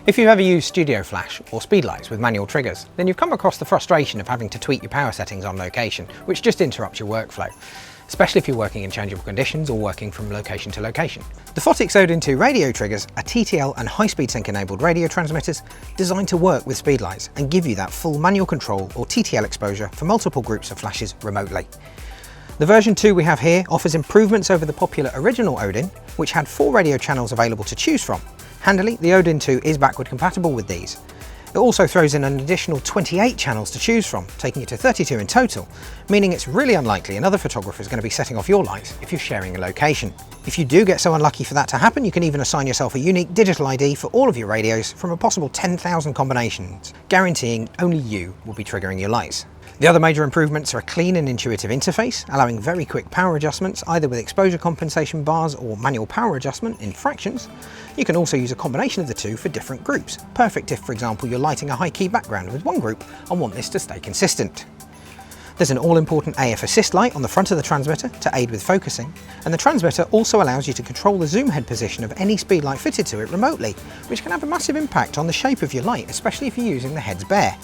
If you've ever used Studio Flash or Speedlights with manual triggers, then you've come across the frustration of having to tweak your power settings on location, which just interrupts your workflow, especially if you're working in changeable conditions or working from location to location. The Phottix Odin II radio triggers are TTL and high-speed sync enabled radio transmitters designed to work with Speedlights and give you that full manual control or TTL exposure for multiple groups of flashes remotely. The version 2 we have here offers improvements over the popular original Odin, which had 4 radio channels available to choose from. Handily, the Odin II is backward compatible with these. It also throws in an additional 28 channels to choose from, taking it to 32 in total, meaning it's really unlikely another photographer is going to be setting off your lights if you're sharing a location. If you do get so unlucky for that to happen, you can even assign yourself a unique digital ID for all of your radios from a possible 10,000 combinations, guaranteeing only you will be triggering your lights. The other major improvements are a clean and intuitive interface, allowing very quick power adjustments, either with exposure compensation bars or manual power adjustment in fractions. You can also use a combination of the two for different groups, perfect if, for example, you're lighting a high-key background with one group and want this to stay consistent. There's an all-important AF assist light on the front of the transmitter to aid with focusing, and the transmitter also allows you to control the zoom head position of any speed light fitted to it remotely, which can have a massive impact on the shape of your light, especially if you're using the heads bare.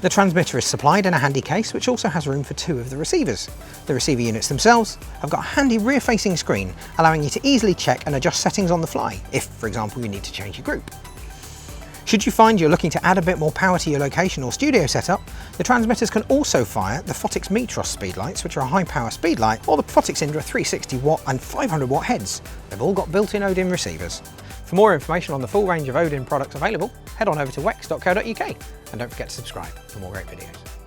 The transmitter is supplied in a handy case which also has room for 2 of the receivers. The receiver units themselves have got a handy rear-facing screen allowing you to easily check and adjust settings on the fly if, for example, you need to change your group. Should you find you're looking to add a bit more power to your location or studio setup, the transmitters can also fire the Phottix Metros speedlights, which are a high-power speedlight, or the Phottix Indra 360 watt and 500 watt heads. They've all got built-in Odin receivers. For more information on the full range of Odin products available, head on over to wex.co.uk and don't forget to subscribe for more great videos.